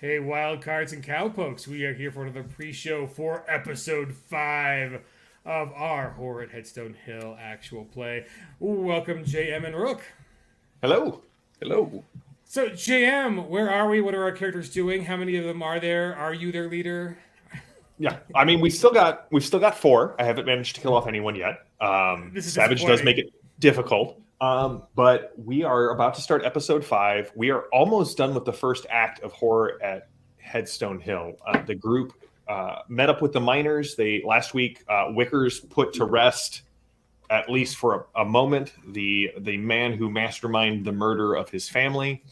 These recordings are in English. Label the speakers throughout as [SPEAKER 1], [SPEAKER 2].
[SPEAKER 1] Hey, wild cards and cowpokes. We are here for another pre-show for episode 5 of our Horror at Headstone Hill actual play. Welcome, JM and Rook.
[SPEAKER 2] Hello.
[SPEAKER 3] Hello.
[SPEAKER 1] So, JM, where are we? What are our characters doing? How many of them are there? Are you their leader?
[SPEAKER 2] Yeah, I mean we've still got four. I haven't managed to kill off anyone yet.
[SPEAKER 1] This is
[SPEAKER 2] Savage does
[SPEAKER 1] disappointing.
[SPEAKER 2] make it difficult. But we are about to start episode 5. We are almost done with the first act of Horror at Headstone Hill. The group met up with the miners. They last week Wickers put to rest, at least for a moment, the man who masterminded the murder of his family.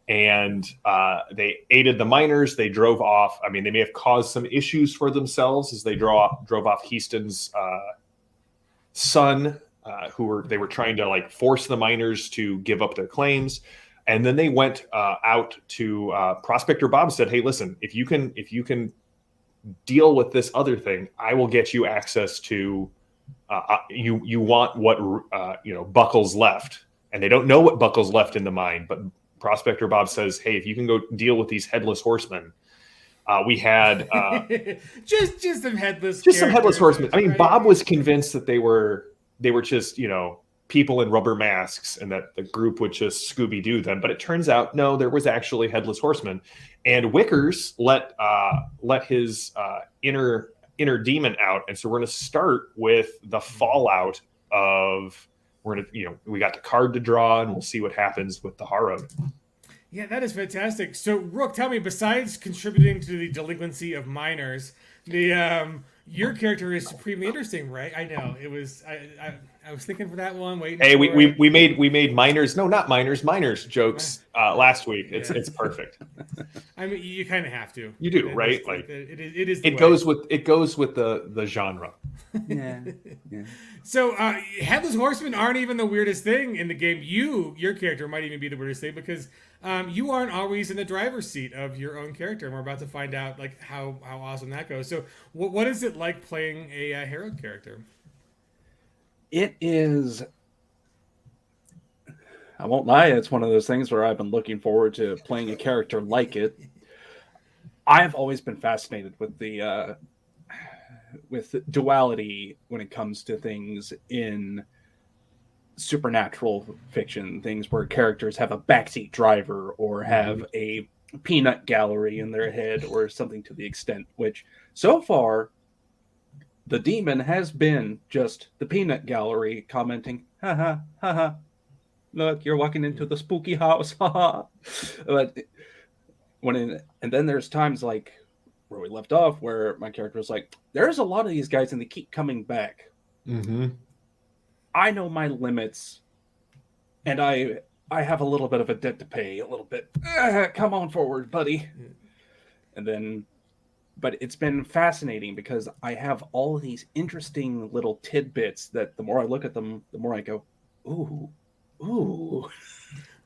[SPEAKER 2] And they aided the miners. They drove off. I mean, they may have caused some issues for themselves as they drove off Heaston's son, they were trying to like force the miners to give up their claims. And then they went out to Prospector Bob said, "Hey, listen, if you can deal with this other thing, I will get you access to you want what Buckles left." And they don't know what Buckles left in the mine, but Prospector Bob says, "Hey, if you can go deal with these headless horsemen." We had
[SPEAKER 1] just some headless
[SPEAKER 2] some headless horsemen. I mean,
[SPEAKER 1] right?
[SPEAKER 2] Bob was convinced that they were just people in rubber masks, and that the group would just Scooby Doo them. But it turns out no, there was actually headless horsemen, and Wickers let his inner demon out, and so we're going to start with the fallout of. We got the card to draw, and we'll see what happens with the Harrowed.
[SPEAKER 1] Yeah, that is fantastic. So, Rook, tell me, besides contributing to the delinquency of miners, your character is supremely interesting, right? I know it was. I was thinking for that one. Waiting.
[SPEAKER 2] Hey,
[SPEAKER 1] for
[SPEAKER 2] we made miners. No, not miners jokes last week. It's perfect.
[SPEAKER 1] I mean, you kind of have to.
[SPEAKER 2] You do, right? Like
[SPEAKER 1] it is.
[SPEAKER 2] It goes with the genre.
[SPEAKER 3] Yeah.
[SPEAKER 1] So, headless horsemen aren't even the weirdest thing in the game. Your character might even be the weirdest thing because you aren't always in the driver's seat of your own character, and we're about to find out like how awesome that goes. So, what is it like playing a Herald character?
[SPEAKER 3] It is. I won't lie. It's one of those things where I've been looking forward to playing a character like it. I've always been fascinated with the with duality when it comes to things in supernatural fiction, things where characters have a backseat driver or have a peanut gallery in their head or something to the extent which so far the demon has been just the peanut gallery commenting, ha ha ha ha, look, you're walking into the spooky house, ha ha. But and then there's times like where we left off where my character was like, there's a lot of these guys and they keep coming back.
[SPEAKER 2] Mm-hmm.
[SPEAKER 3] I know my limits, and I have a little bit of a debt to pay, a little bit. Come on forward, buddy. And then, but it's been fascinating because I have all of these interesting little tidbits that the more I look at them, the more I go, ooh.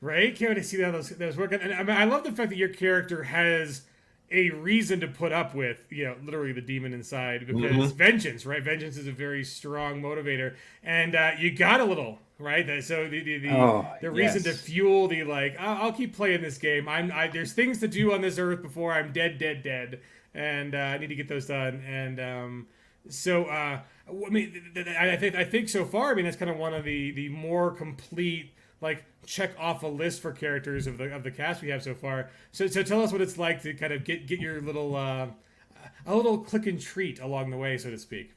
[SPEAKER 1] Right? Can't wait to see how those work. And I mean, I love the fact that your character has a reason to put up with, literally the demon inside because vengeance, right? Vengeance is a very strong motivator, and you got a little right. So the reason to fuel the like, I'll keep playing this game. There's things to do on this earth before I'm dead, and I need to get those done. And so I mean, I think so far, I mean, that's kind of one of the more complete, like, check off a list for characters of the cast we have so far. So tell us what it's like to kind of get your little a little click and treat along the way, so to speak.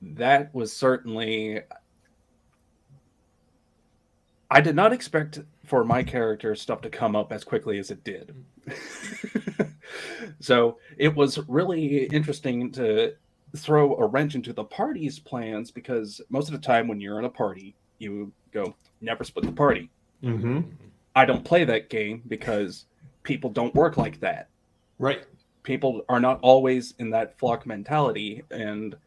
[SPEAKER 3] That was certainly. I did not expect for my character stuff to come up as quickly as it did. So it was really interesting to throw a wrench into the party's plans because most of the time when you're in a party, you go, never split the party.
[SPEAKER 2] Mm-hmm.
[SPEAKER 3] I don't play that game because people don't work like that.
[SPEAKER 2] Right.
[SPEAKER 3] People are not always in that flock mentality. And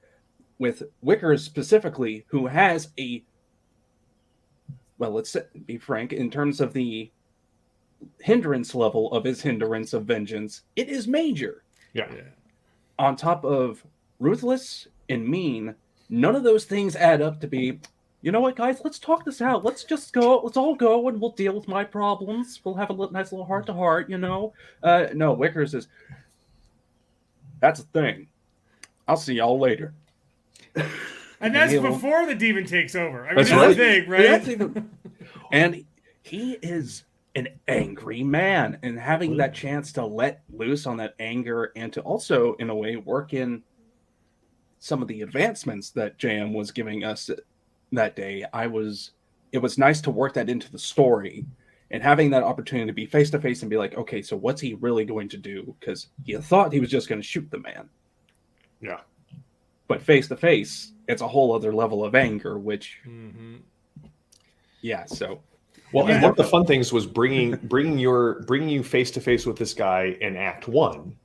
[SPEAKER 3] with Wickers specifically, who has let's be frank, in terms of the hindrance level of his hindrance of vengeance, it is major.
[SPEAKER 2] Yeah.
[SPEAKER 3] On top of ruthless and mean, none of those things add up to be, you know what, guys, let's talk this out. Let's just go. Let's all go and we'll deal with my problems. We'll have a nice little heart to heart, you know? No, Wicker says, that's a thing. I'll see y'all later.
[SPEAKER 1] And that's before the demon takes over. I mean,
[SPEAKER 2] That's
[SPEAKER 1] that's
[SPEAKER 2] right.
[SPEAKER 1] the thing, right?
[SPEAKER 3] That's even, and he is an angry man, and having that chance to let loose on that anger and to also, in a way, work in some of the advancements that JM was giving us that day, it was nice to work that into the story and having that opportunity to be face to face and be like, okay, so what's he really going to do? Because he thought he was just going to shoot the man.
[SPEAKER 2] Yeah.
[SPEAKER 3] But face to face, it's a whole other level of anger, which, yeah, so.
[SPEAKER 2] Well, and one of the fun things was bringing you face to face with this guy in Act 1,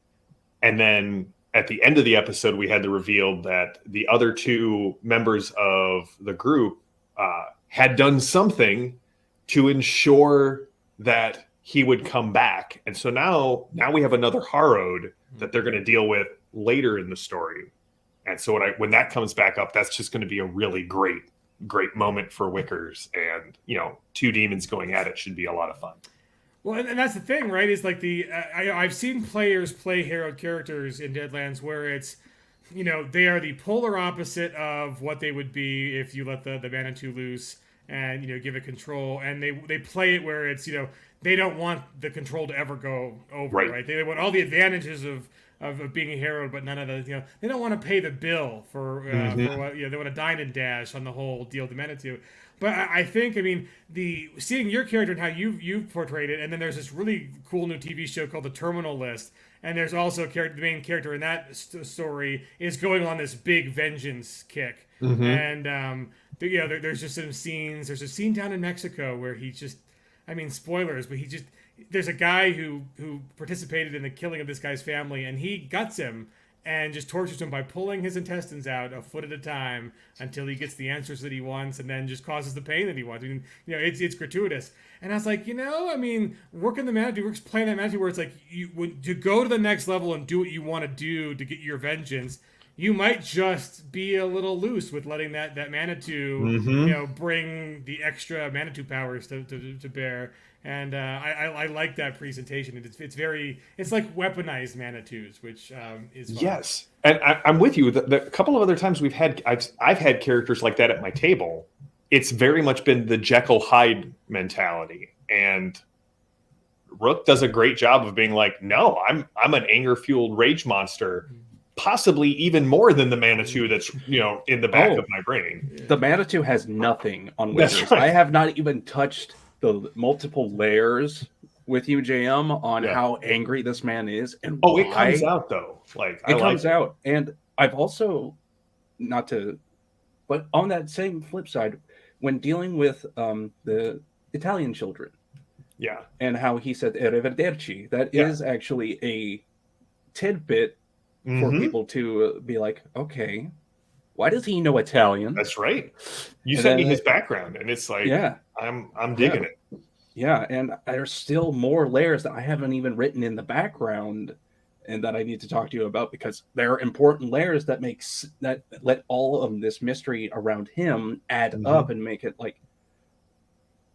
[SPEAKER 2] and then at the end of the episode, we had the reveal that the other two members of the group had done something to ensure that he would come back, and so now we have another Harrowed that they're going to deal with later in the story, and so when that comes back up, that's just going to be a really great moment for Wickers, and two demons going at it should be a lot of fun.
[SPEAKER 1] Well, and that's the thing, right? Is like I've seen players play Harrowed characters in Deadlands where it's, they are the polar opposite of what they would be if you let the Manitou loose and give it control, and they play it where it's they don't want the control to ever go over, right? They want all the advantages of being a hero, but none of the they don't want to pay the bill for what they want to dine and dash on the whole deal to Manitou. But I think, seeing your character and how you've portrayed it, and then there's this really cool new TV show called The Terminal List, and there's also the main character in that story is going on this big vengeance kick, and there's just some scenes. There's a scene down in Mexico where he just, spoilers, but there's a guy who participated in the killing of this guy's family, and he guts him and just tortures him by pulling his intestines out a foot at a time until he gets the answers that he wants, and then just causes the pain that he wants. It's gratuitous. And I was like, working the Manitou, Rook's playing that Manitou where it's like, to go to the next level and do what you want to do to get your vengeance, you might just be a little loose with letting that Manitou, bring the extra Manitou powers to bear. And I like that presentation. It's like weaponized Manitous, which is fun.
[SPEAKER 2] Yes, and I'm with you. The couple of other times I've had characters like that at my table. It's very much been the Jekyll Hyde mentality, and Rook does a great job of being like, no, I'm an anger fueled rage monster, possibly even more than the Manitou that's in the back of my brain.
[SPEAKER 3] The Manitou has nothing on Wizards. Right. I have not even touched the multiple layers with you, JM, on how angry this man is, and
[SPEAKER 2] it comes out though. It
[SPEAKER 3] comes out, and I've also but on that same flip side, when dealing with the Italian children, and how he said "arrivederci," that is actually a tidbit for people to be like, okay, why does he know Italian?
[SPEAKER 2] That's right. You sent me his background, and it's like, I'm digging it.
[SPEAKER 3] Yeah, and there's still more layers that I haven't even written in the background, and that I need to talk to you about, because there are important layers that let all of this mystery around him add up and make it like,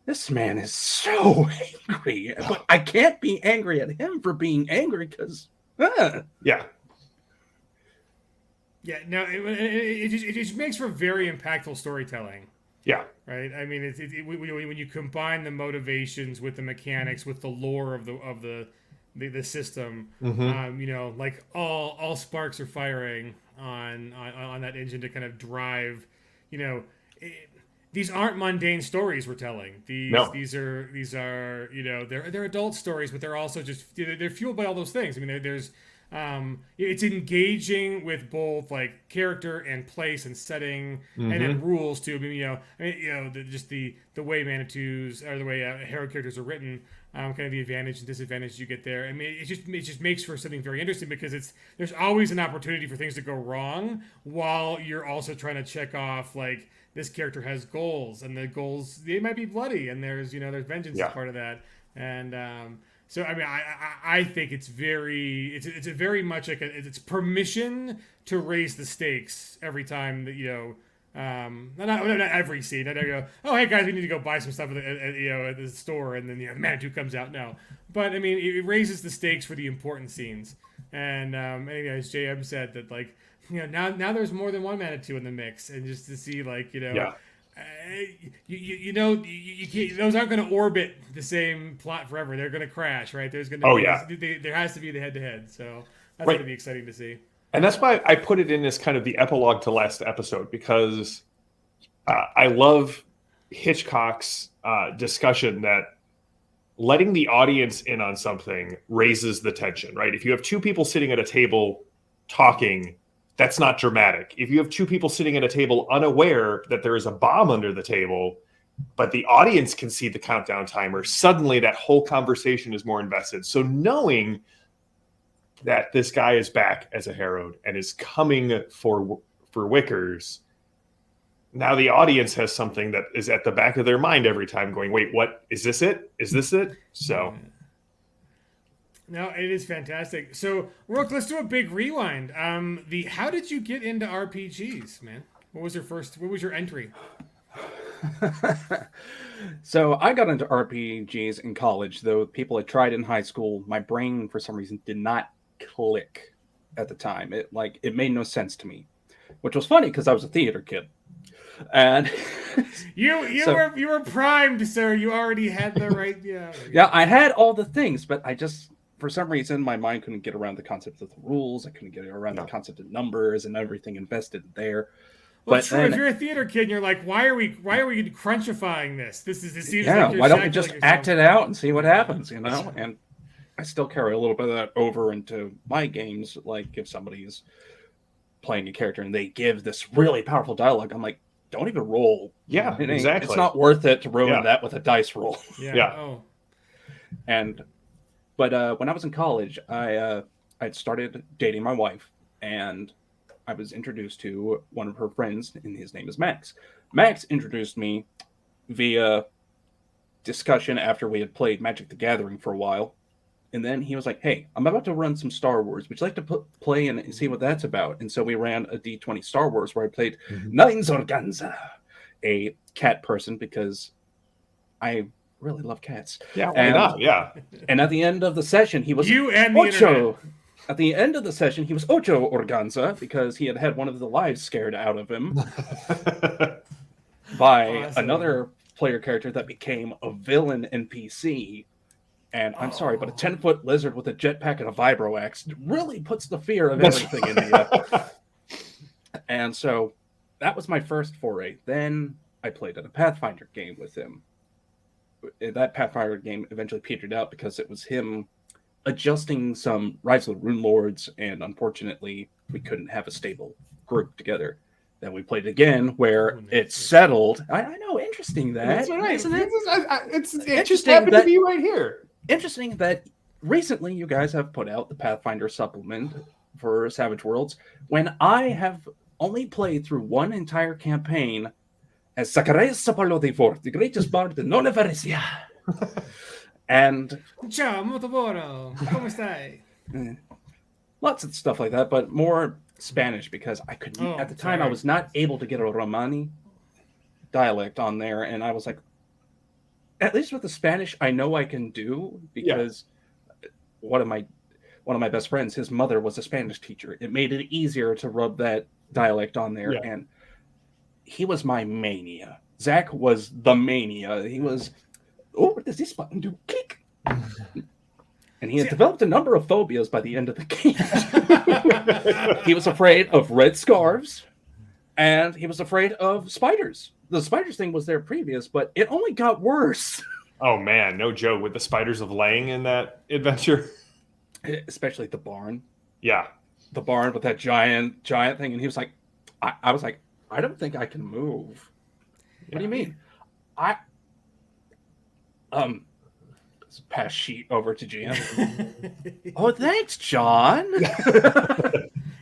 [SPEAKER 3] this man is so angry, but I can't be angry at him for being angry because
[SPEAKER 1] Yeah, no, it just makes for very impactful storytelling.
[SPEAKER 2] Yeah.
[SPEAKER 1] Right. When you combine the motivations with the mechanics, with the lore of the system, like all sparks are firing on that engine to kind of drive. These aren't mundane stories we're telling. These are they're adult stories, but they're also just they're fueled by all those things. There's it's engaging with both like character and place and setting, and then rules too. Just the way Manitous or the way hero characters are written, kind of the advantage and disadvantage you get there. It just makes for something very interesting, because there's always an opportunity for things to go wrong while you're also trying to check off like this character has goals, and the goals, they might be bloody, and there's vengeance as part of that, and so I think it's a very much like it's permission to raise the stakes every time that Not every scene. I don't go, oh hey guys, we need to go buy some stuff at the store, and then the Manitou comes out. No, but I mean it raises the stakes for the important scenes. And as JM said, that like now there's more than one Manitou in the mix, and just to see like
[SPEAKER 2] Yeah.
[SPEAKER 1] You can't, those aren't going to orbit the same plot forever. They're going to crash, right? There's going to there has to be the head to head. So that's going to be exciting to see.
[SPEAKER 2] And that's why I put it in as kind of the epilogue to last episode, because I love Hitchcock's discussion that letting the audience in on something raises the tension, right? If you have two people sitting at a table talking, that's not dramatic. If you have two people sitting at a table unaware that there is a bomb under the table, but the audience can see the countdown timer, suddenly that whole conversation is more invested. So knowing that this guy is back as a Herod and is coming for Wickers, now the audience has something that is at the back of their mind every time going, wait, what? Is this it? Is this it? So...
[SPEAKER 1] No, it is fantastic. So, Rook, let's do a big rewind. How did you get into RPGs, man? What was your entry?
[SPEAKER 3] So I got into RPGs in college, though people had tried in high school. My brain, for some reason, did not click at the time. It made no sense to me, which was funny because I was a theater kid. And
[SPEAKER 1] you were primed, sir. You already had the right.
[SPEAKER 3] Yeah, I had all the things, but I just, for some reason, my mind couldn't get around the concept of the rules. I couldn't get around the concept of numbers and everything invested there.
[SPEAKER 1] Well, true. If you're a theater kid, and you're like, why are we crunchifying this? This seems like
[SPEAKER 3] why don't we just act it out and see what happens, And I still carry a little bit of that over into my games. Like if somebody's playing a character and they give this really powerful dialogue, I'm like, don't even roll.
[SPEAKER 2] Yeah, exactly.
[SPEAKER 3] It's not worth it to ruin that with a dice roll.
[SPEAKER 1] Yeah. Oh.
[SPEAKER 3] But when I was in college, I'd started dating my wife, and I was introduced to one of her friends, and his name is Max. Max introduced me via discussion after we had played Magic the Gathering for a while. And then he was like, hey, I'm about to run some Star Wars. Would you like to play and see what that's about? And so we ran a D20 Star Wars where I played Nines Organza, a cat person, because I really love cats.
[SPEAKER 2] Yeah, why not? Yeah.
[SPEAKER 3] And at the end of the session, he was
[SPEAKER 1] you and the internet.
[SPEAKER 3] At the end of the session, he was Ocho Organza because he had one of the lives scared out of him by another player character that became a villain NPC. And I'm sorry, but a 10-foot lizard with a jetpack and a vibro axe really puts the fear of everything in you. And so that was my first foray. Then I played at a Pathfinder game with him. That Pathfinder game eventually petered out because it was him adjusting some Rise of the Rune Lords, and unfortunately, we couldn't have a stable group together. Then we played again, where it settled. I know, interesting that.
[SPEAKER 2] That's right.
[SPEAKER 3] Isn't it?
[SPEAKER 2] It's
[SPEAKER 3] interesting
[SPEAKER 2] happened to be right here.
[SPEAKER 3] Interesting that recently you guys have put out the Pathfinder supplement for Savage Worlds, when I have only played through one entire campaign as Zacharias Sapalo de Fort, the greatest bard in non Everesia. And
[SPEAKER 1] ciao, molto buono. Come stai?
[SPEAKER 3] Lots of stuff like that, but more Spanish, because I couldn't at the time. I was not able to get a Romani dialect on there, and I was like, at least with the Spanish, I know I can do, because one of my best friends, his mother was a Spanish teacher. It made it easier to rub that dialect on there, and he was my mania. Zach was the mania. He was, what does this button do? Kick. And he had developed a number of phobias by the end of the game. He was afraid of red scarves, and he was afraid of spiders. The spiders thing was there previous, but it only got worse.
[SPEAKER 2] Oh man, no joke, with the spiders of Lang in that adventure.
[SPEAKER 3] Especially the barn.
[SPEAKER 2] Yeah.
[SPEAKER 3] The barn with that giant thing. And he was like, I was like, I don't think I can move. What do you mean? Pass sheet over to GM. Oh, thanks, John.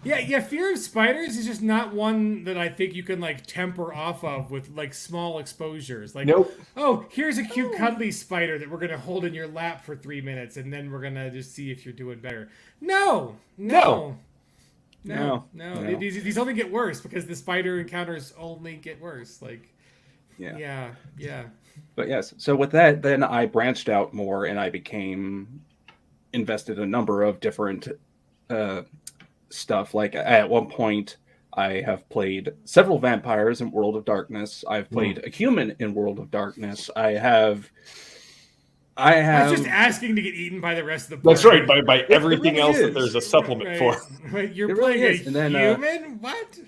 [SPEAKER 1] Yeah, fear of spiders is just not one that I think you can like temper off of with like small exposures. Like,
[SPEAKER 2] nope.
[SPEAKER 1] Oh, here's a cute cuddly spider that we're gonna hold in your lap for 3 minutes, and then we're gonna just see if you're doing better. No. No. These only get worse because the spider encounters only get worse. Like, yeah.
[SPEAKER 3] But yes, so with that, then I branched out more and I became invested in a number of different stuff. Like at one point, I have played several vampires in World of Darkness. I've played a human in World of Darkness. I have.
[SPEAKER 1] That's just asking to get eaten by the rest of the party.
[SPEAKER 2] That's right. By everything really else that there's a supplement for.
[SPEAKER 1] Right. You're playing a human? What?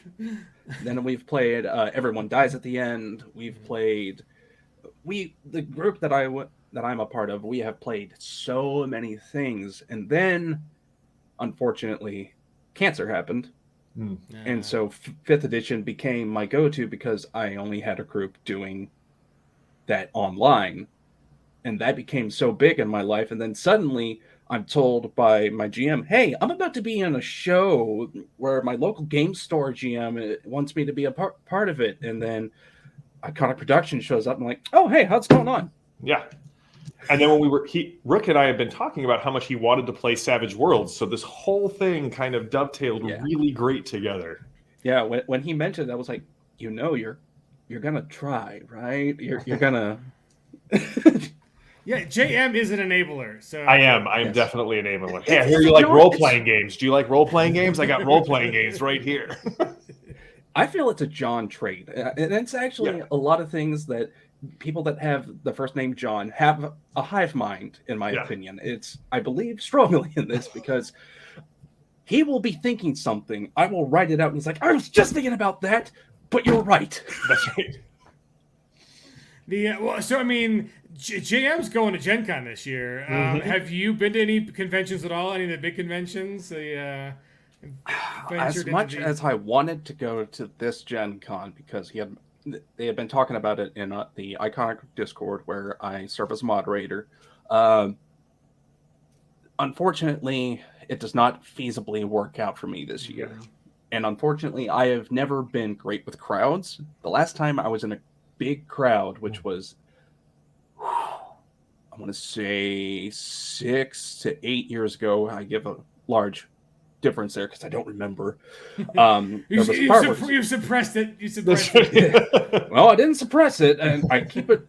[SPEAKER 3] Then we've played Everyone Dies at the End. We've played the group that I'm a part of. We have played so many things, and then unfortunately, cancer happened. And so 5th edition became my go-to because I only had a group doing that online. And that became so big in my life. And then suddenly I'm told by my GM, hey, I'm about to be in a show where my local game store GM wants me to be a part of it. And then Iconic Production shows up. And I'm like, oh, hey, how's it going on?
[SPEAKER 2] Yeah. And then when Rook and I have been talking about how much he wanted to play Savage Worlds. So this whole thing kind of dovetailed really great together.
[SPEAKER 3] Yeah. When he mentioned it, I was like, you're going to try, right? You're going to...
[SPEAKER 1] Yeah, JM is an enabler. So
[SPEAKER 2] I am definitely an enabler. Hey, I hear you like role-playing games. Do you like role-playing games? I got role-playing games right here.
[SPEAKER 3] I feel it's a John trait. And it's actually a lot of things that people that have the first name John have a hive mind, in my opinion. I believe strongly in this because he will be thinking something. I will write it out and he's like, I was just thinking about that, but you're right.
[SPEAKER 2] That's right.
[SPEAKER 1] JM's going to Gen Con this year. Have you been to any conventions at all? Any of the big conventions?
[SPEAKER 3] As much as I wanted to go to this Gen Con because they had been talking about it in the Iconic Discord where I serve as moderator. Unfortunately, it does not feasibly work out for me this year. And unfortunately, I have never been great with crowds. The last time I was in a big crowd, which was, I want to say 6 to 8 years ago. I give a large difference there because I don't remember.
[SPEAKER 1] You suppressed it.
[SPEAKER 3] Well, I didn't suppress it, and I keep it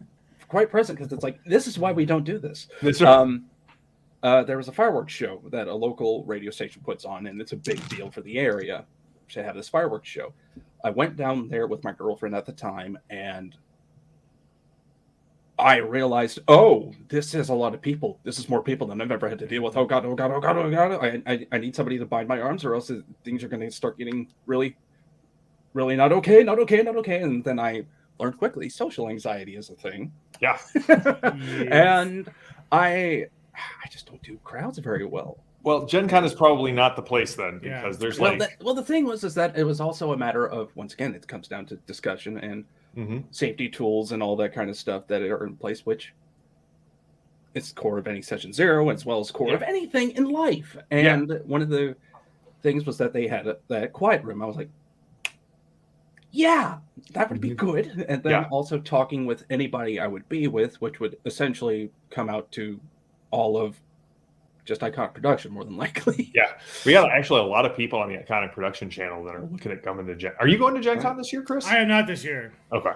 [SPEAKER 3] quite present because it's like, this is why we don't do this.
[SPEAKER 2] That's right.
[SPEAKER 3] There was a fireworks show that a local radio station puts on, and it's a big deal for the area to have this fireworks show. I went down there with my girlfriend at the time, and I realized, this is a lot of people. This is more people than I've ever had to deal with. Oh God. I need somebody to bind my arms or else things are going to start getting really, really not okay. And then I learned quickly social anxiety is a thing.
[SPEAKER 2] Yeah.
[SPEAKER 3] And I just don't do crowds very well.
[SPEAKER 2] Well, Gen Con is probably not the place then because there's
[SPEAKER 3] the thing was that it was also a matter of, once again, it comes down to discussion and safety tools and all that kind of stuff that are in place, which is the core of any session zero as well as core of anything in life. And one of the things was that they had that quiet room. I was like, that would be good. And then also talking with anybody I would be with, which would essentially come out to all of just Iconic Production, more than likely.
[SPEAKER 2] Yeah, we got actually a lot of people on the Iconic Production channel that are looking at coming to Gen. Are you going to Gen Con this year, Chris?
[SPEAKER 1] I am not this year.
[SPEAKER 2] Okay.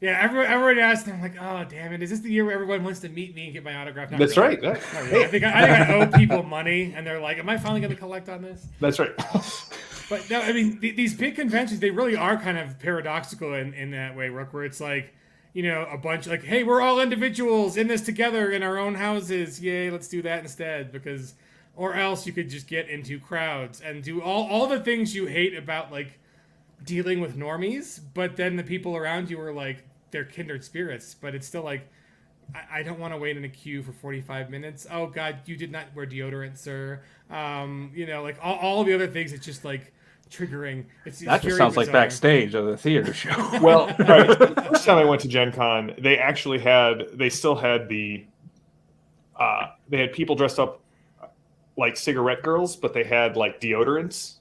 [SPEAKER 1] Yeah, everyone asked, and I'm like, oh damn it! Is this the year where everyone wants to meet me and get my autograph? Not
[SPEAKER 2] That's
[SPEAKER 1] really.
[SPEAKER 2] right.
[SPEAKER 1] Not really. I think I owe people money, and they're like, am I finally going to collect on this?
[SPEAKER 2] That's right.
[SPEAKER 1] But no, I mean, these big conventions, they really are kind of paradoxical in that way, Rook, where it's like, a bunch like, hey, we're all individuals in this together in our own houses. Yay, let's do that instead. Or else you could just get into crowds and do all the things you hate about like dealing with normies. But then the people around you are like, they're kindred spirits. But it's still like, I don't want to wait in a queue for 45 minutes. Oh God, you did not wear deodorant, sir. Like all the other things. It's just like triggering. It's
[SPEAKER 3] that just sounds like backstage of the theater show.
[SPEAKER 2] Well, right. The first time I went to Gen Con, they still had they had people dressed up like cigarette girls, but they had like deodorants.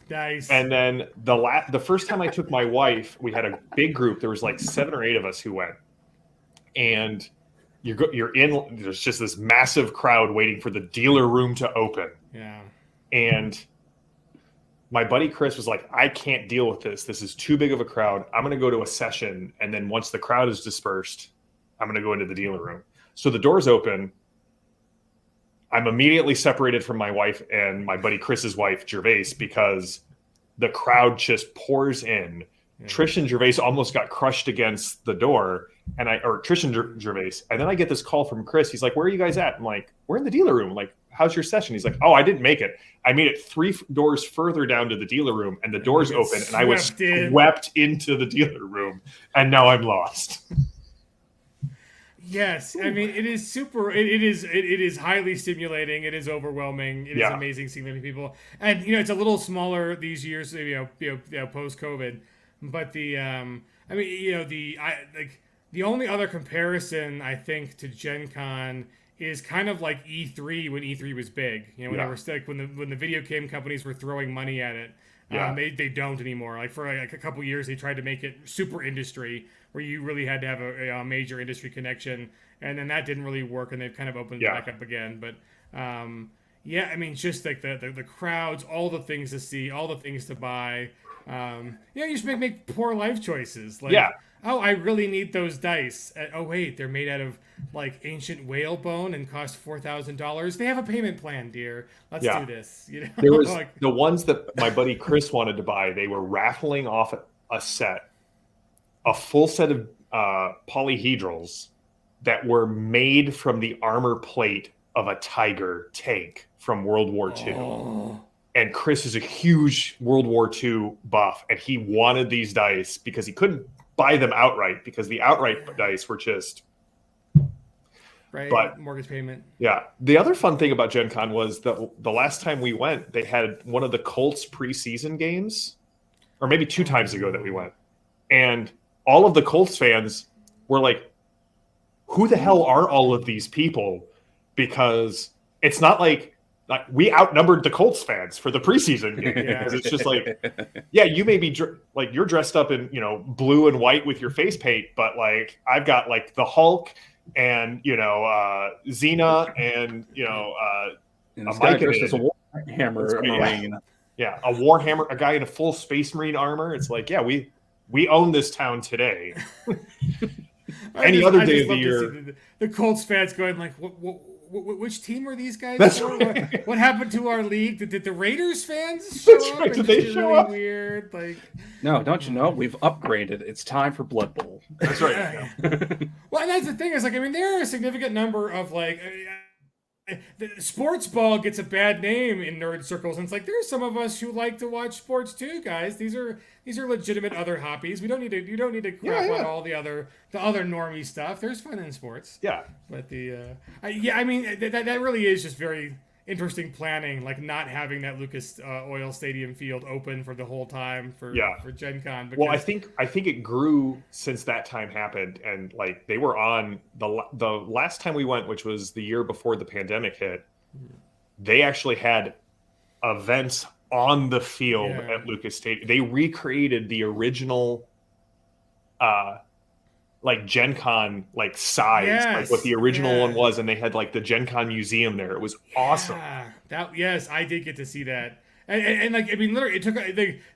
[SPEAKER 1] Nice.
[SPEAKER 2] And then the first time I took my wife, we had a big group. There was like 7 or 8 of us who went, and you're in. There's just this massive crowd waiting for the dealer room to open.
[SPEAKER 1] Yeah.
[SPEAKER 2] And my buddy Chris was like, I can't deal with this. This is too big of a crowd. I'm going to go to a session. And then once the crowd is dispersed, I'm going to go into the dealer room. So the doors open. I'm immediately separated from my wife and my buddy Chris's wife, Gervais, because the crowd just pours in. Yeah. Trish and Gervais almost got crushed against the door. Trish and Gervais. And then I get this call from Chris. He's like, where are you guys at? I'm like, we're in the dealer room. I'm like, how's your session? He's like, oh, I didn't make it. I made it 3 doors further down to the dealer room, and the doors open, and I was swept into the dealer room, and now I'm lost.
[SPEAKER 1] Yes, I mean it is super. It is highly stimulating. It is overwhelming. It is amazing seeing many people, and it's a little smaller these years. Post COVID, but the the only other comparison I think to Gen Con is kind of like E3 when E3 was big. When they were when the video game companies were throwing money at it. They don't anymore. Like for a couple years, they tried to make it super industry, where you really had to have a major industry connection, and then that didn't really work, and they've kind of opened it back up again. But I mean, just like the crowds, all the things to see, all the things to buy. You just make poor life choices. Like, oh, I really need those dice. Oh wait, they're made out of like ancient whale bone and cost $4,000. They have a payment plan, dear. Let's do this.
[SPEAKER 2] There was the ones that my buddy Chris wanted to buy. They were raffling off a full set of polyhedrals that were made from the armor plate of a Tiger tank from World War II. Oh. And Chris is a huge World War II buff, and he wanted these dice because he couldn't buy them outright because the outright dice were just
[SPEAKER 1] mortgage payment.
[SPEAKER 2] Yeah. The other fun thing about Gen Con was the last time we went, they had one of the Colts preseason games, or maybe 2 times ago that we went. And all of the Colts fans were like, who the hell are all of these people? Because it's not like we outnumbered the Colts fans for the preseason game. Because it's just like, you may be you're dressed up in, blue and white with your face paint, but like I've got like the Hulk and, Xena and,
[SPEAKER 3] and a guy dressed as a Warhammer Marine.
[SPEAKER 2] Yeah, a Warhammer, a guy in a full Space Marine armor. It's like, we own this town today. Any other day of the year.
[SPEAKER 1] The Colts fans going like, which team are these guys?
[SPEAKER 2] That's right.
[SPEAKER 1] What happened to our league? Did the Raiders fans show up?
[SPEAKER 2] Right. Did they show up?
[SPEAKER 1] Weird. Like,
[SPEAKER 3] no, don't you know? We've upgraded. It's time for Blood Bowl.
[SPEAKER 2] That's right.
[SPEAKER 1] Well, and that's the thing is like, I mean, there are a significant number of like. The sports ball gets a bad name in nerd circles, and it's like there's some of us who like to watch sports too, guys. These are legitimate other hobbies. You don't need to crap on all the other normie stuff. There's fun in sports.
[SPEAKER 2] Yeah.
[SPEAKER 1] But I mean that really is just very interesting planning, like not having that Lucas Oil Stadium field open for the whole time for Gen Con.
[SPEAKER 2] Well, I think it grew since that time happened, and like they were on the last time we went, which was the year before the pandemic hit. They actually had events on the field at Lucas Stadium. They recreated the original like Gen Con like size, like what the original one was, and they had like the Gen Con museum there. It was awesome.
[SPEAKER 1] I did get to see that. And like, I mean, literally, it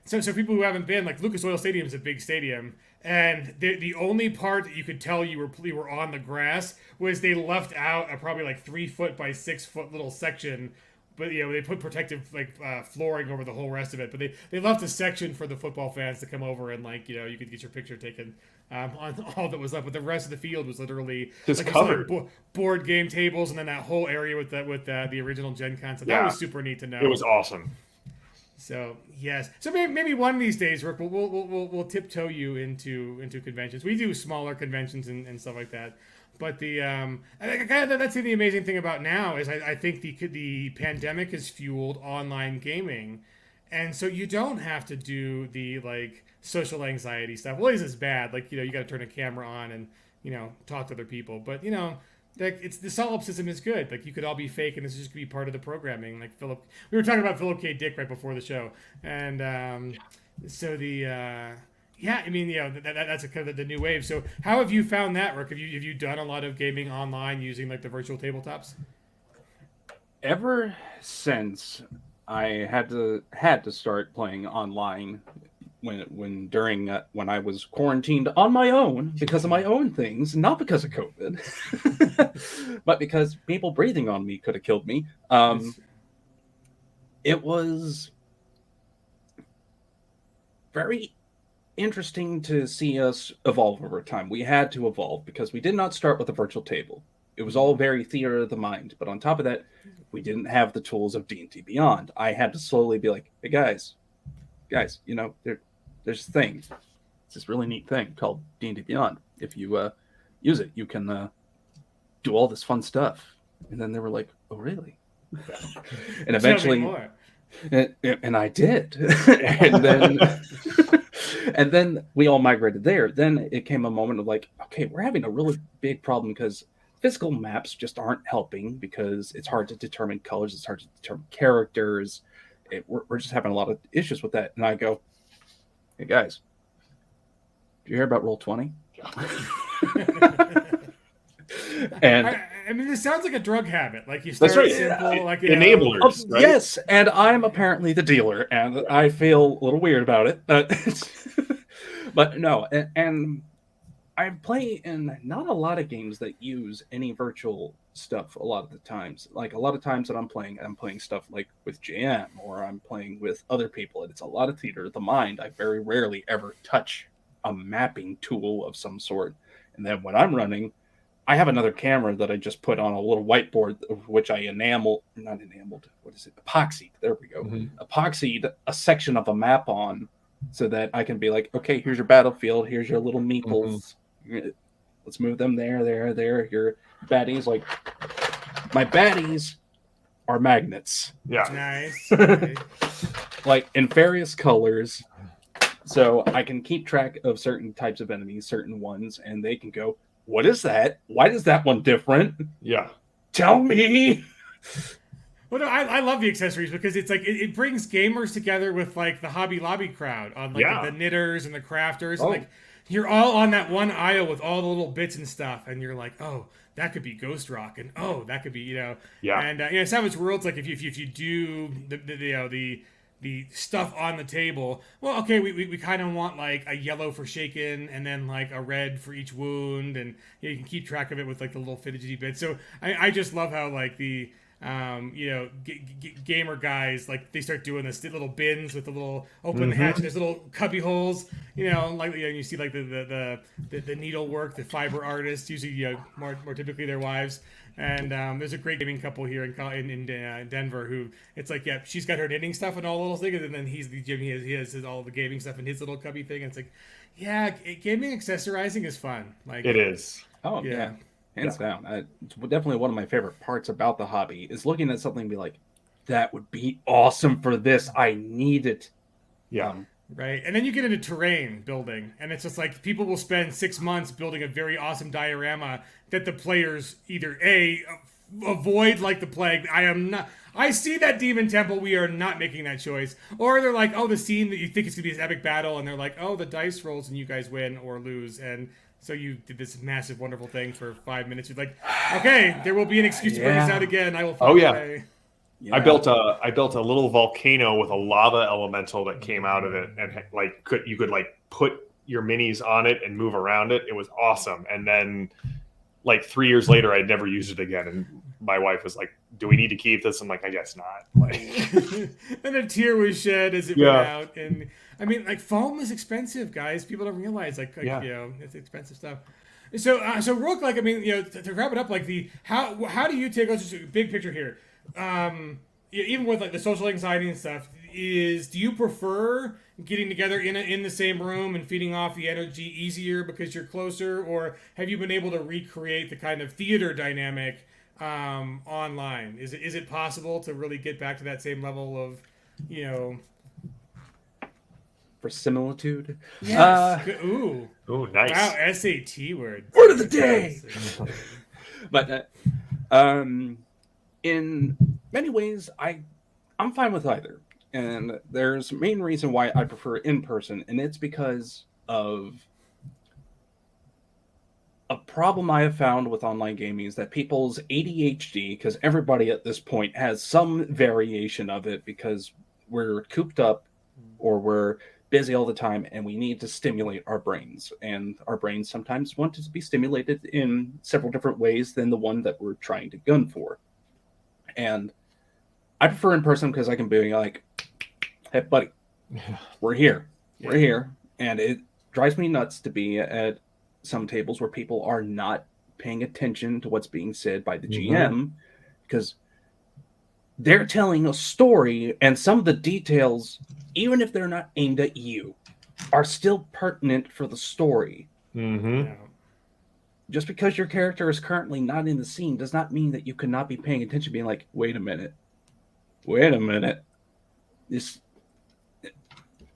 [SPEAKER 1] took so people who haven't been, like, Lucas Oil Stadium is a big stadium, and the only part that you could tell you were on the grass was they left out a probably like 3 foot by 6 foot little section, but they put protective flooring over the whole rest of it. But they left a section for the football fans to come over and you could get your picture taken on all that was left. But the rest of the field was literally
[SPEAKER 2] just covered
[SPEAKER 1] board game tables, and then that whole area with the original Gen Con. So that was super neat to know.
[SPEAKER 2] It was awesome.
[SPEAKER 1] So yes, so maybe one of these days, Rook, we'll tiptoe you into conventions. We do smaller conventions and stuff like that. But that's the amazing thing about now is I think the pandemic has fueled online gaming, and so you don't have to do the like social anxiety stuff. Well, it is bad. Like you got to turn a camera on and talk to other people. But like it's the solipsism is good. Like you could all be fake, and this is just gonna be part of the programming. Like we were talking about Philip K. Dick right before the show, and so the. Yeah, I mean, that's a kind of the new wave. So, how have you found that, Rook? Have you done a lot of gaming online using like the virtual tabletops?
[SPEAKER 3] Ever since I had to start playing online when I was quarantined on my own because of my own things, not because of COVID, but because people breathing on me could have killed me. It was very interesting to see us evolve over time. We had to evolve because we did not start with a virtual table. It was all very theater of the mind, but on top of that, we didn't have the tools of D&D Beyond. I had to slowly be like, hey guys, you know, there's a thing. It's this really neat thing called D&D Beyond. If you use it, you can do all this fun stuff. And then they were like, oh, really? And eventually, and I did. And then we all migrated there. Then it came a moment of like, okay, we're having a really big problem because physical maps just aren't helping because it's hard to determine colors. It's hard to determine characters. We're just having a lot of issues with that. And I go, hey guys, did you hear about Roll20? And
[SPEAKER 1] I mean, this sounds like a drug habit. Like you start simple, like
[SPEAKER 2] enablers. Right?
[SPEAKER 3] Yes, and I'm apparently the dealer, and I feel a little weird about it. But no, and I play in not a lot of games that use any virtual stuff. A lot of the times, like a lot of times that I'm playing stuff like with JM or I'm playing with other people, and it's a lot of theater of the mind. I very rarely ever touch a mapping tool of some sort, and then when I'm running, I have another camera that I just put on a little whiteboard, of which I epoxied. There we go. Mm-hmm. Epoxied a section of a map on so that I can be like, okay, here's your battlefield. Here's your little meeples. Mm-hmm. Let's move them there. Your baddies, like my baddies are magnets.
[SPEAKER 2] Yeah.
[SPEAKER 1] Nice.
[SPEAKER 3] Like in various colors. So I can keep track of certain types of enemies, certain ones, and they can go, what is that? Why is that one different?
[SPEAKER 2] Yeah.
[SPEAKER 3] Tell me.
[SPEAKER 1] Well, no, I love the accessories because it's like it brings gamers together with like the Hobby Lobby crowd on like the knitters and the crafters. And, like you're all on that one aisle with all the little bits and stuff, and you're like, oh, that could be Ghost Rock, and oh, that could be And Savage Worlds, like if you do the stuff on the table, well, okay, we kind of want like a yellow for shaken and then like a red for each wound, and you can keep track of it with like the little fidgety bits. So I just love how like the gamer guys, like they start doing this little bins with the little open hatch, and there's little cubby holes, like you see like the needlework, the fiber artists, usually more typically their wives. And there's a great gaming couple here in Denver who it's like, she's got her knitting stuff and all little things, and then he's the Jim. He has all the gaming stuff in his little cubby thing. And it's like, gaming accessorizing is fun. Like
[SPEAKER 2] it is.
[SPEAKER 3] Oh yeah, hands down. It's definitely one of my favorite parts about the hobby is looking at something and be like, that would be awesome for this. I need it.
[SPEAKER 2] Yeah.
[SPEAKER 1] Right, and then you get into terrain building, and it's just like people will spend 6 months building a very awesome diorama that the players either avoid like the plague. I see that demon temple. We are not making that choice. Or they're like, oh, the scene that you think is gonna be this epic battle, and they're like, oh, the dice rolls and you guys win or lose, and so you did this massive, wonderful thing for 5 minutes. You're like, okay, there will be an excuse to bring this out again. I will find a way.
[SPEAKER 2] Yeah. I built a little volcano with a lava elemental that came out of it, and you could put your minis on it and move around it. It was awesome. And then 3 years later, I'd never used it again. And my wife was like, "Do we need to keep this?" I'm like, "I guess not."
[SPEAKER 1] And a tear was shed as it went out. And I mean, foam is expensive, guys. People don't realize it's expensive stuff. So Rook, to wrap it up, how do you take us just a big picture here? Even with the social anxiety and stuff, do you prefer getting together in the same room and feeding off the energy easier because you're closer, or have you been able to recreate the kind of theater dynamic online? Is it possible to really get back to that same level of
[SPEAKER 3] for similitude?
[SPEAKER 1] Yes. Ooh,
[SPEAKER 2] nice.
[SPEAKER 1] Wow, SAT word
[SPEAKER 3] of the day. But in many ways, I'm fine with either. And there's a main reason why I prefer in person, and it's because of a problem I have found with online gaming is that people's ADHD, because everybody at this point has some variation of it, because we're cooped up or we're busy all the time and we need to stimulate our brains. And our brains sometimes want to be stimulated in several different ways than the one that we're trying to gun for. And I prefer in person because I can be like, hey, buddy, we're here. We're here. And it drives me nuts to be at some tables where people are not paying attention to what's being said by the GM, because they're telling a story, and some of the details, even if they're not aimed at you, are still pertinent for the story. Just because your character is currently not in the scene does not mean that you could not be paying attention, being like, wait a minute. This,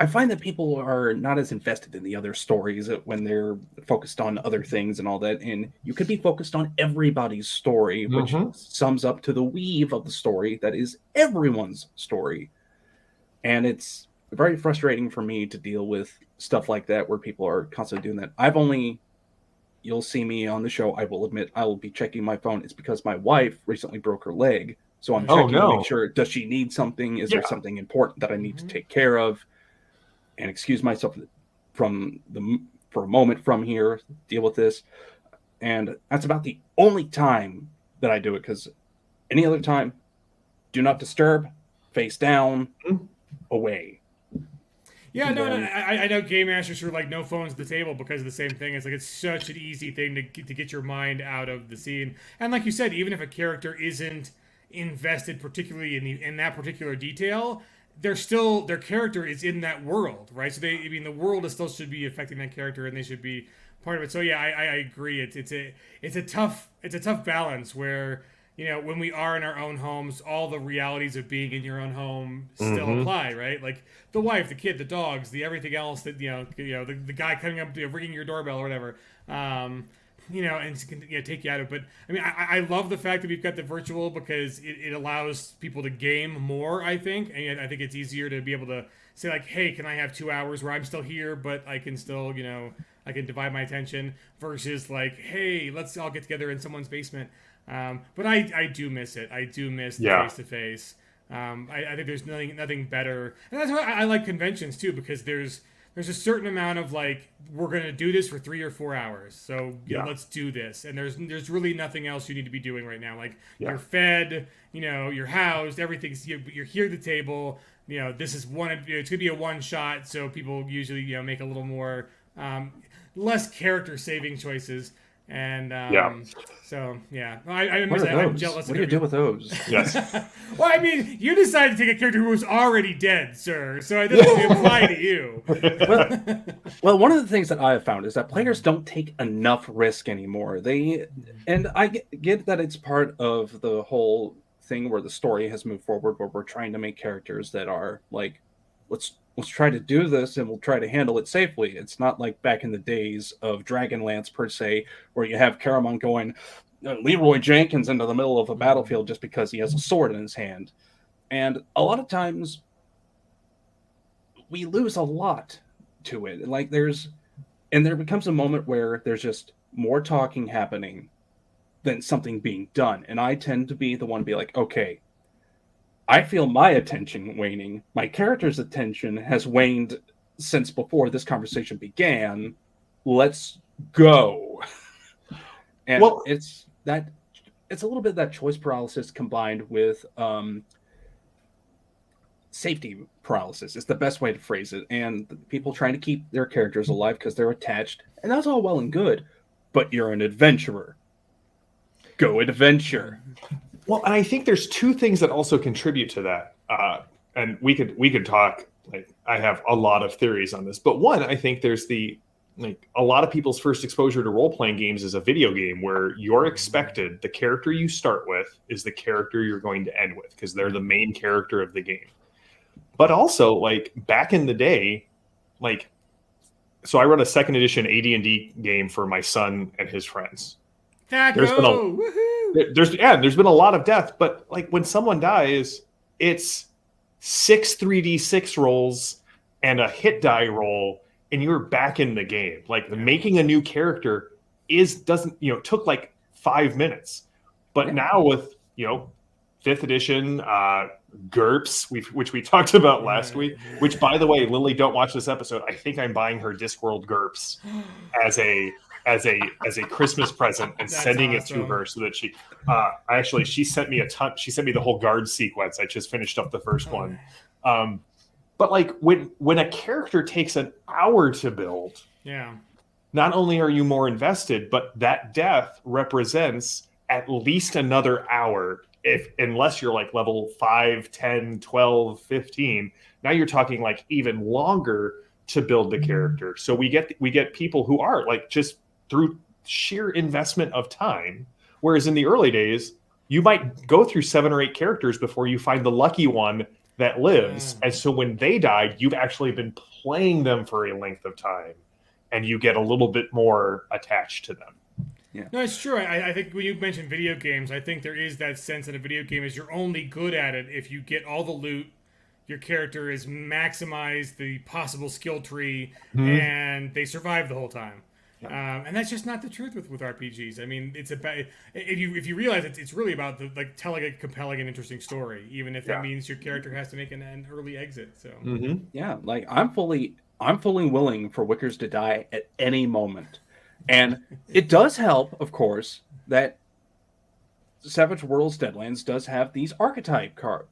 [SPEAKER 3] I find that people are not as invested in the other stories when they're focused on other things and all that. And you could be focused on everybody's story, which sums up to the weave of the story that is everyone's story. And it's very frustrating for me to deal with stuff like that, where people are constantly doing that. You'll see me on the show, I will admit, I will be checking my phone. It's because my wife recently broke her leg. So I'm checking to make sure, does she need something? Is there something important that I need to take care of? And excuse myself for a moment from here, deal with this. And that's about the only time that I do it, because any other time, do not disturb, face down, away.
[SPEAKER 1] Yeah, I know game masters are like no phones at the table because of the same thing. It's like it's such an easy thing to get your mind out of the scene. And like you said, even if a character isn't invested particularly in that particular detail, their character is in that world, right? So the world is still should be affecting that character, and they should be part of it. So yeah, I agree. It's a tough balance where, when we are in our own homes, all the realities of being in your own home still apply, right? Like the wife, the kid, the dogs, the everything else that the guy coming up, ringing your doorbell or whatever. And take you out of it. But I mean, I love the fact that we've got the virtual, because it allows people to game more, I think. And I think it's easier to be able to say like, hey, can I have 2 hours where I'm still here, but I can still, I can divide my attention, versus like, hey, let's all get together in someone's basement. But I do miss it. I do miss the face-to-face. I think there's nothing better. And that's why I like conventions too, because there's a certain amount of like, we're going to do this for 3 or 4 hours. So let's do this. And there's really nothing else you need to be doing right now. Like you're fed, you're housed, everything's, you're here at the table. This is it's going to be a one shot. So people usually, make a little more, less character saving choices. And so I'm jealous.
[SPEAKER 3] What do you do with those?
[SPEAKER 2] Yes.
[SPEAKER 1] Well, I mean, you decided to take a character who was already dead, sir. So it doesn't apply to you.
[SPEAKER 3] Well, one of the things that I have found is that players don't take enough risk anymore. And I get that it's part of the whole thing where the story has moved forward, where we're trying to make characters that are like, let's try to do this and we'll try to handle it safely. It's not like back in the days of Dragonlance per se, where you have Caramon going Leroy Jenkins into the middle of a battlefield just because he has a sword in his hand. And a lot of times we lose a lot to it. Like there becomes a moment where there's just more talking happening than something being done. And I tend to be the one to be like, okay, I feel my attention waning. My character's attention has waned since before this conversation began. Let's go. And it's a little bit of that choice paralysis combined with safety paralysis. It's the best way to phrase it. And people trying to keep their characters alive because they're attached. And that's all well and good. But you're an adventurer. Go adventure.
[SPEAKER 2] Well, and I think there's two things that also contribute to that. And we could talk, like, I have a lot of theories on this, but one, I think there's a lot of people's first exposure to role-playing games is a video game where you're expected, the character you start with is the character you're going to end with, because they're the main character of the game. But also, like, back in the day, like, so I run a second edition AD&D game for my son and his friends. There's been a lot of death, but like when someone dies, it's 6 3d6 rolls and a hit die roll, and you're back in the game. Like making a new character doesn't took like 5 minutes, but now with 5th edition GURPS, which we talked about last week. Which, by the way, Lily, don't watch this episode. I think I'm buying her Discworld GURPS as a Christmas present and sending it to her so that she sent me a ton. She sent me the whole guard sequence. I just finished up the first one. But like when a character takes an hour to build, not only are you more invested, but that death represents at least another hour. Unless you're like level 5, 10, 12, 15, now you're talking like even longer to build the character. So we get people who are like just through sheer investment of time. Whereas in the early days, you might go through 7 or 8 characters before you find the lucky one that lives. And so when they died, you've actually been playing them for a length of time, and you get a little bit more attached to them.
[SPEAKER 1] Yeah. No, it's true. I think when you mentioned video games, I think there is that sense that a video game is you're only good at it if you get all the loot, your character is maximized the possible skill tree, and they survive the whole time. And that's just not the truth with RPGs. I mean, it's about if you realize it's really about telling a compelling and interesting story, even if that means your character has to make an early exit. So
[SPEAKER 3] like I'm fully willing for Wickers to die at any moment. And it does help, of course, that Savage Worlds Deadlands does have these archetype card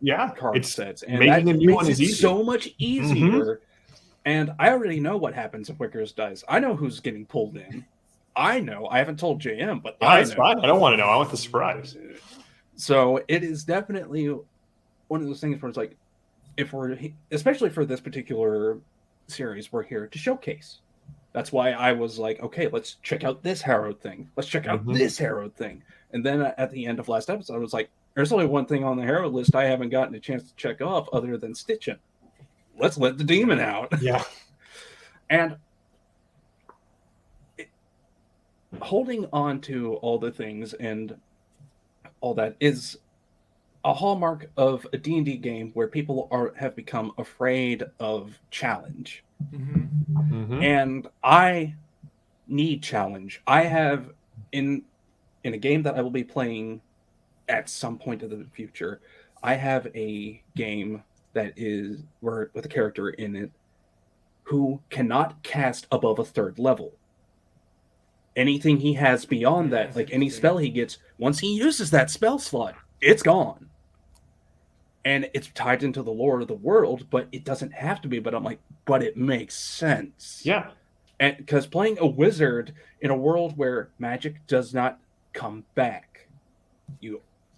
[SPEAKER 3] sets, and
[SPEAKER 2] making
[SPEAKER 3] that
[SPEAKER 2] a new
[SPEAKER 3] makes
[SPEAKER 2] one
[SPEAKER 3] it
[SPEAKER 2] is easy.
[SPEAKER 3] So much easier. And I already know what happens if Wickers dies. I know who's getting pulled in. I know. I haven't told JM, but
[SPEAKER 2] That's fine. I don't want to know. I want the surprise.
[SPEAKER 3] So it is definitely one of those things where it's like, especially for this particular series, we're here to showcase. That's why I was like, okay, let's check out this Harrowed thing. Let's check out this Harrowed thing. And then at the end of last episode, I was like, there's only one thing on the Harrowed list I haven't gotten a chance to check off other than Stitchin'. Let's let the demon out.
[SPEAKER 2] Yeah.
[SPEAKER 3] And holding on to all the things and all that is a hallmark of a D&D game where people have become afraid of challenge. And I need challenge. I have in a game that I will be playing at some point in the future, I have a game that is with a character in it who cannot cast above a 3rd level. Anything he has beyond that, like any spell he gets, once he uses that spell slot, it's gone. And it's tied into the lore of the world, but it doesn't have to be. But I'm like, but it makes sense.
[SPEAKER 2] Yeah.
[SPEAKER 3] And because playing a wizard in a world where magic does not come back,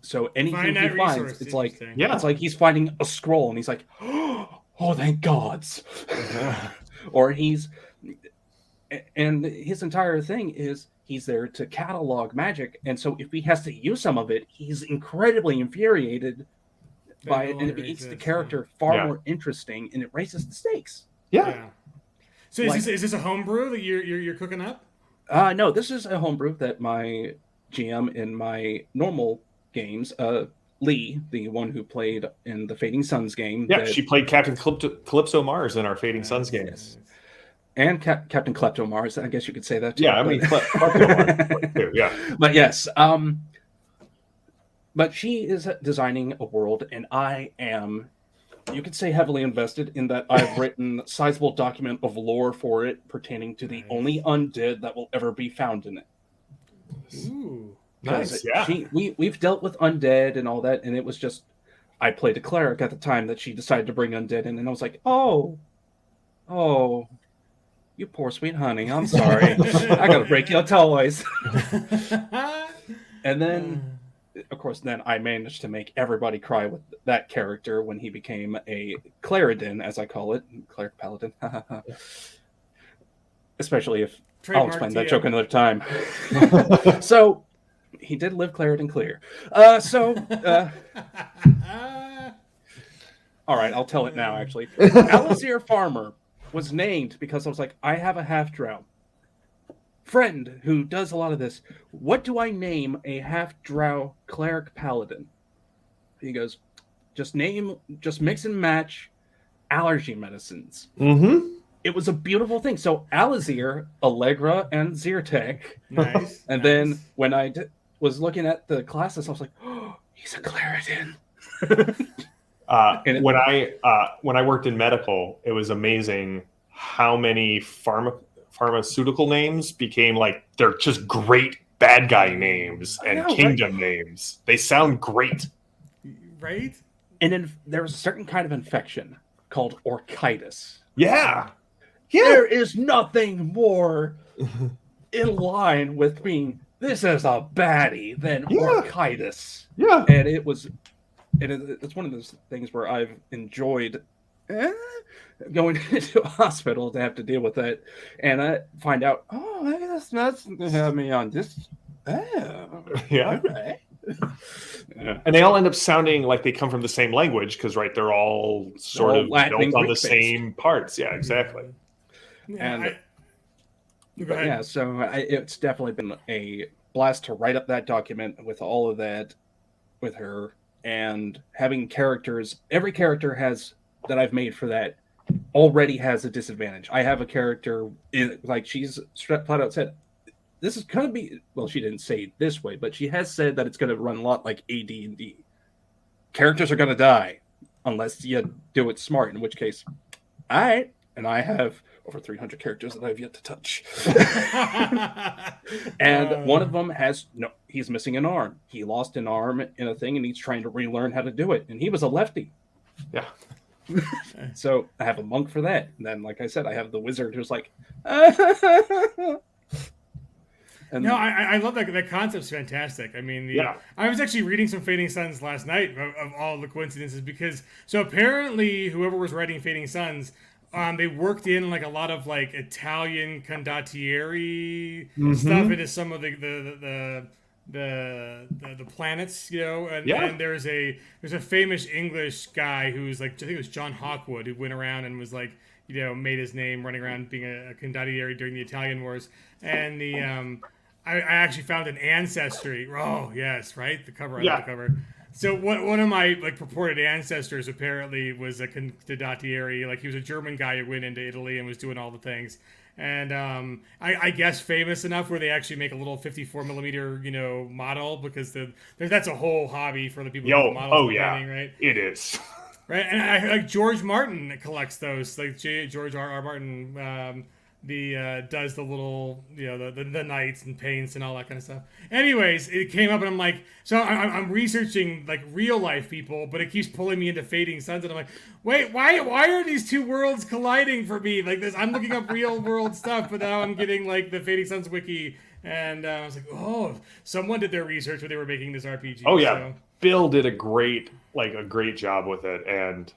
[SPEAKER 3] so anything he finds, it's like it's like he's finding a scroll and he's like, oh, thank gods. Or and his entire thing is he's there to catalog magic, and so if he has to use some of it, he's incredibly infuriated by it, and it makes the character far more interesting, and it raises the stakes.
[SPEAKER 1] So is this a homebrew that you're cooking up?
[SPEAKER 3] No, this is a homebrew that my GM in my normal games, Lee, the one who played in the Fading Suns game.
[SPEAKER 2] Yeah, she played Captain Calypso Mars in our Fading Suns games.
[SPEAKER 3] And Captain Klepto Mars, I guess you could say that too.
[SPEAKER 2] Yeah, I mean, Klepto Mars too, yeah.
[SPEAKER 3] But yes, but she is designing a world, and I am, you could say, heavily invested in that. I've written a sizable document of lore for it pertaining to the only undead that will ever be found in it.
[SPEAKER 1] Ooh,
[SPEAKER 2] nice. Yeah.
[SPEAKER 3] We've dealt with undead and all that, and it was just, I played a cleric at the time that she decided to bring undead in, and I was like, oh, you poor sweet honey, I'm sorry. I gotta break your toys. And then, of course, I managed to make everybody cry with that character when he became a Claridin, as I call it. Cleric Paladin. Especially if I'll explain that joke another time. So, he did live Claridin clear. All right, I'll tell it now, actually. Alizir Farmer was named because I was like, I have a half-drow friend who does a lot of this. What do I name a half-drow cleric paladin? He goes, just mix and match allergy medicines. it was a beautiful thing. So Alazir, Allegra, and Zyrtec.
[SPEAKER 1] Nice.
[SPEAKER 3] And
[SPEAKER 1] nice.
[SPEAKER 3] then when I was looking at the classes, I was like, oh, he's a Claritin.
[SPEAKER 2] When I worked in medical, it was amazing how many pharmaceutical names became like they're just great bad guy names and kingdom names. They sound great,
[SPEAKER 1] right?
[SPEAKER 3] And then there was a certain kind of infection called orchitis.
[SPEAKER 2] Yeah.
[SPEAKER 3] There is nothing more in line with being this is a baddie than orchitis.
[SPEAKER 2] Yeah.
[SPEAKER 3] And it's one of those things where I've enjoyed going into a hospital to have to deal with that, and I find out, oh, that's have me on this. Oh,
[SPEAKER 2] yeah.
[SPEAKER 3] Right.
[SPEAKER 2] And they all end up sounding like they come from the same language because, right, they're all sort of built on the same parts. Yeah, exactly.
[SPEAKER 3] And so it's definitely been a blast to write up that document with all of that with her, and having characters. Every character that I've made for that already has a disadvantage. I have a character like she's flat out said, this is going to be, well, she didn't say it this way, but she has said that it's going to run a lot like AD&D. Characters are going to die unless you do it smart, in which case, all right. And I have over 300 characters that I've yet to touch. And one of them he's missing an arm. He lost an arm in a thing, and he's trying to relearn how to do it. And he was a lefty.
[SPEAKER 2] Yeah.
[SPEAKER 3] So I have a monk for that. And then, like I said, I have the wizard who's like...
[SPEAKER 1] And no, I love that. That concept's fantastic. I mean, I was actually reading some Fading Suns last night of all the coincidences because so apparently whoever was writing Fading Suns, they worked in like a lot of like Italian condottieri stuff into some of the planets, you know. And there's a famous English guy who's like, I think it was John Hawkwood, who went around and was like, you know, made his name running around being a condottieri during the Italian Wars. And I actually found an ancestry. Oh yes, right, the cover. I love the cover. So one of my like purported ancestors apparently was a condottieri. Like he was a German guy who went into Italy and was doing all the things. And I guess famous enough where they actually make a little 54 millimeter, you know, model because that's a whole hobby for the people who do models painting, right?
[SPEAKER 2] It is.
[SPEAKER 1] Right, and I like George Martin collects those. Like George R.R. Martin, does the little, you know, the knights and paints and all that kind of stuff. Anyways, it came up and I'm like, so I'm researching like real life people, but it keeps pulling me into Fading Suns, and I'm like, wait, why are these two worlds colliding for me like this? I'm looking up real world stuff, but now I'm getting like the Fading Suns wiki, and I was like, oh, someone did their research when they were making this RPG.
[SPEAKER 2] Oh yeah, so. Bill did a great job with it, and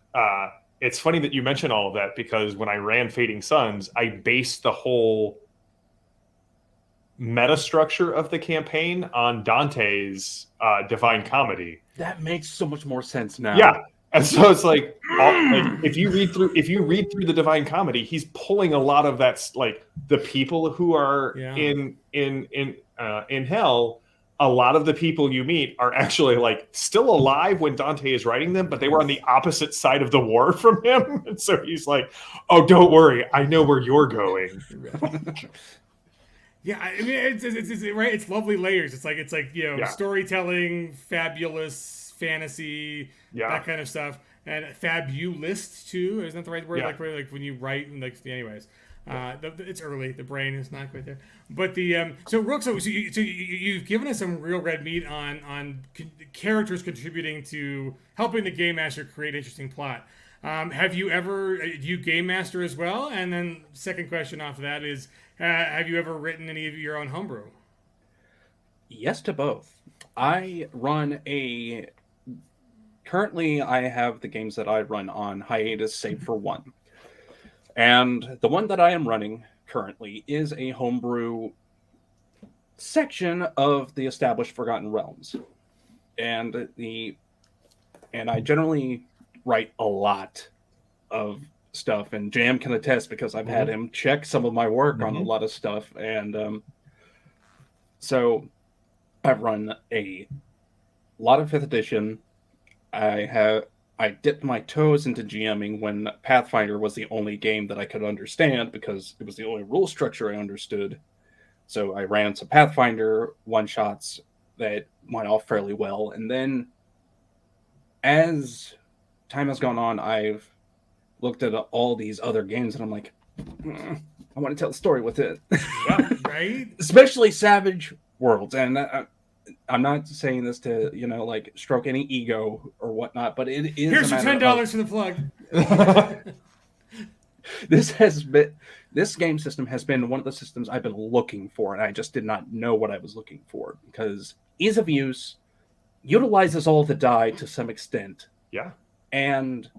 [SPEAKER 2] it's funny that you mention all of that because when I ran Fading Suns, I based the whole meta structure of the campaign on Dante's Divine Comedy.
[SPEAKER 3] That makes so much more sense now.
[SPEAKER 2] Yeah, and so it's like if you read through the Divine Comedy, he's pulling a lot of that, like the people who are in hell. A lot of the people you meet are actually like still alive when Dante is writing them, but they were on the opposite side of the war from him. And so he's like, oh, don't worry. I know where you're going.
[SPEAKER 1] Yeah. I mean, it's right. It's lovely layers. It's like, you know, storytelling, fabulous fantasy, that kind of stuff. And fabulist too. Isn't that the right word? Yeah. Like when you write and like, anyways. It's early. The brain is not quite there. But so Rook, so you've given us some real red meat on characters contributing to helping the game master create interesting plot. Have you ever do you game master as well? And then second question off of that is, have you ever written any of your own homebrew?
[SPEAKER 3] Yes to both. I run currently I have the games that I run on hiatus, save for one. And the one that I am running currently is a homebrew section of the established Forgotten Realms. And I generally write a lot of stuff, and Jam can attest because I've had him check some of my work on a lot of stuff. And so I've run a lot of 5th edition. I I dipped my toes into GMing when Pathfinder was the only game that I could understand because it was the only rule structure I understood. So I ran some Pathfinder one-shots that went off fairly well. And then as time has gone on, I've looked at all these other games and I'm like, I want to tell a story with it.
[SPEAKER 1] Yeah, right?
[SPEAKER 3] Especially Savage Worlds. And I'm not saying this to, like stroke any ego or whatnot, but it is.
[SPEAKER 1] Here's your $10 for the plug.
[SPEAKER 3] This game system has been one of the systems I've been looking for, and I just did not know what I was looking for because ease of use utilizes all the die to some extent.
[SPEAKER 2] Yeah.
[SPEAKER 3] And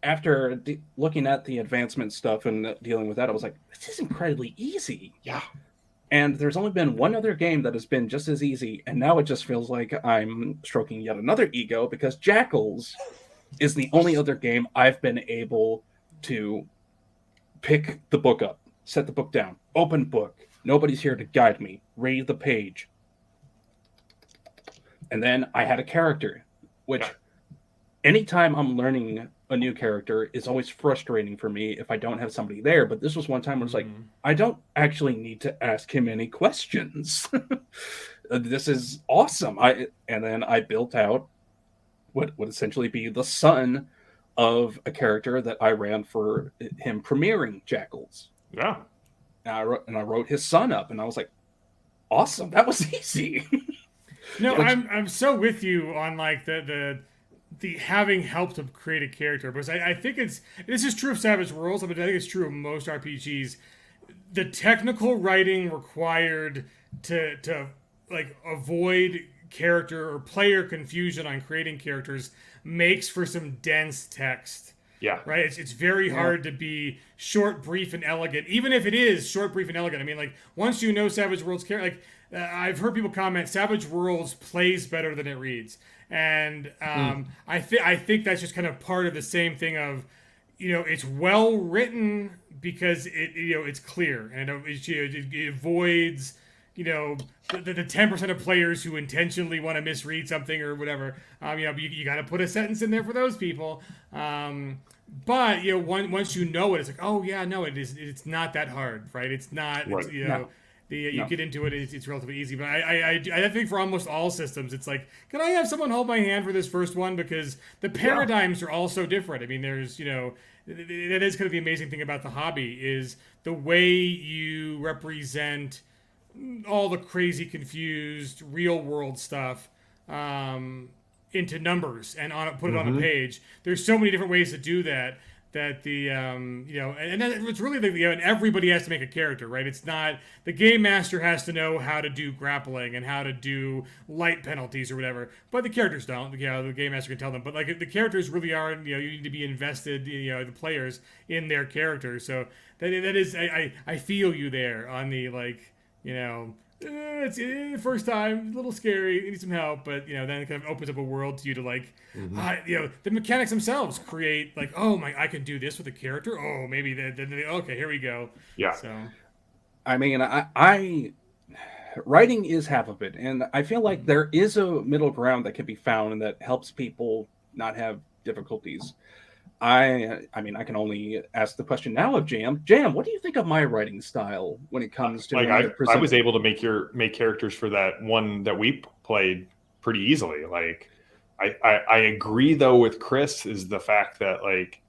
[SPEAKER 3] after looking at the advancement stuff and dealing with that, I was like, this is incredibly easy.
[SPEAKER 2] Yeah.
[SPEAKER 3] And there's only been one other game that has been just as easy, and now it just feels like I'm stroking yet another ego because Jackals is the only other game I've been able to pick the book up, set the book down, open book, nobody's here to guide me, read the page. And then I had a character, which anytime I'm learning a new character is always frustrating for me if I don't have somebody there. But this was one time where it's like, I don't actually need to ask him any questions. This is awesome. And then I built out what would essentially be the son of a character that I ran for him premiering Jackals.
[SPEAKER 2] Yeah.
[SPEAKER 3] And I wrote his son up, and I was like, awesome. That was easy.
[SPEAKER 1] No, I'm so with you on like the having helped to create a character, because I think this is true of Savage Worlds, but I think it's true of most RPGs. The technical writing required to like avoid character or player confusion on creating characters makes for some dense text.
[SPEAKER 2] Yeah.
[SPEAKER 1] Right? It's very hard to be short, brief, and elegant, even if it is short, brief, and elegant. I mean, like, once you know Savage Worlds character, like, I've heard people comment, Savage Worlds plays better than it reads. And I think that's just kind of part of the same thing of, it's well written because it's clear and it avoids, the 10% of players who intentionally want to misread something or whatever. You got to put a sentence in there for those people. But once you know it, it's like, oh yeah, no, it's not that hard, right? It's not,
[SPEAKER 2] right.
[SPEAKER 1] You get into it, it's relatively easy. But I think for almost all systems, it's like, can I have someone hold my hand for this first one? Because the paradigms are all so different. I mean, there's, that is kind of the amazing thing about the hobby is the way you represent all the crazy, confused, real world stuff into numbers and put it on a page. There's so many different ways to do that. That the and then it's really and everybody has to make a character, right? It's not the game master has to know how to do grappling and how to do light penalties or whatever, but the characters don't. The game master can tell them, but like the characters really are. You need to be invested. The players in their characters. So that is I feel you there on the it's the first time, a little scary, you need some help, but then it kind of opens up a world to you to like, the mechanics themselves create like, oh my, I can do this with a character. Oh, maybe okay, here we go.
[SPEAKER 2] Yeah.
[SPEAKER 1] So,
[SPEAKER 3] I mean, I writing is half of it, and I feel like there is a middle ground that can be found and that helps people not have difficulties. I mean, I can only ask the question now of Jam. Jam, what do you think of my writing style when it comes to
[SPEAKER 2] I was able to make characters for that one that we played pretty easily. Like, I agree though with Chris is the fact that like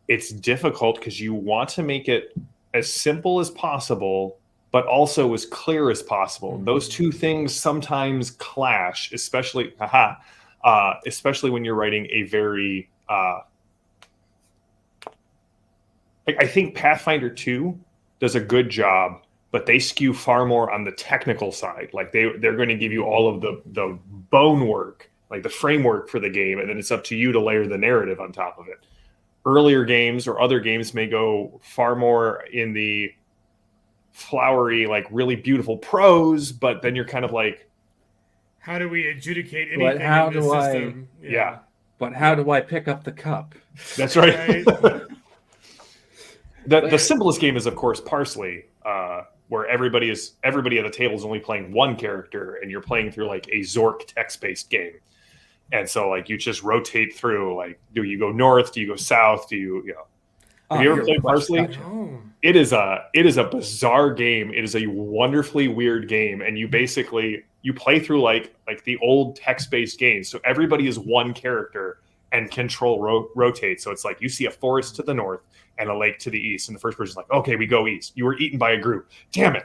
[SPEAKER 2] it's difficult because you want to make it as simple as possible, but also as clear as possible. Those two things sometimes clash, especially when you're writing a very I think Pathfinder 2 does a good job, but they skew far more on the technical side. Like they're going to give you all of the bone work, like the framework for the game, and then it's up to you to layer the narrative on top of it. Earlier games or other games may go far more in the flowery, like really beautiful prose, but then you're kind of like, how do we adjudicate anything in this system? Yeah.
[SPEAKER 3] But how do I pick up the cup?
[SPEAKER 2] That's right. The simplest game is, of course, Parsley, where everybody at the table is only playing one character, and you're playing through like a Zork text-based game. And so like you just rotate through. Like, do you go north? Do you go south? Do you know? Have you ever played Parsley?
[SPEAKER 1] Oh.
[SPEAKER 2] It is a bizarre game. It is a wonderfully weird game, and you play through like the old text-based games. So everybody is one character and control rotate. So it's like you see a forest to the north and a lake to the east, and the first person's like, "Okay, we go east." You were eaten by a group. Damn it.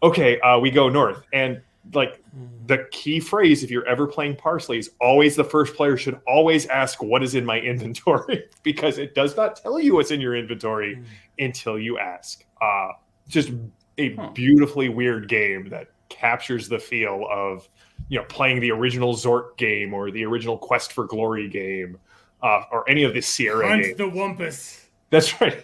[SPEAKER 2] Okay, we go north, and like the key phrase, if you're ever playing Parsley, is always the first player should always ask, "What is in my inventory?" Because it does not tell you what's in your inventory until you ask. Just a beautifully weird game that captures the feel of, you know, playing the original Zork game or the original Quest for Glory game, or any of the Sierra
[SPEAKER 1] Hunt
[SPEAKER 2] games.
[SPEAKER 1] the Wumpus.
[SPEAKER 2] That's right.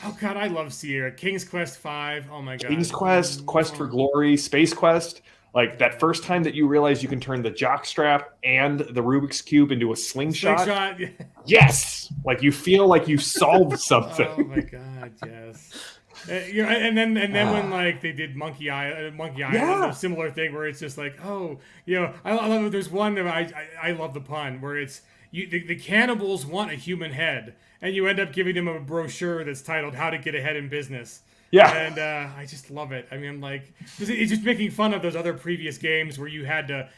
[SPEAKER 1] Oh god, I love Sierra. King's Quest 5. Oh my god.
[SPEAKER 2] King's Quest, Quest for Glory, Space Quest. Like that first time that you realize you can turn the jockstrap and the Rubik's Cube into a slingshot. Yes! Like you feel like you solved something.
[SPEAKER 1] Oh my god, yes. And then when like they did Monkey Island, a similar thing where it's just like, oh, you know, I love it. There's one that I love the pun where it's the cannibals want a human head, and you end up giving them a brochure that's titled "How to Get Ahead in Business."
[SPEAKER 2] Yeah,
[SPEAKER 1] and I just love it. I mean, like, it's just making fun of those other previous games where you had to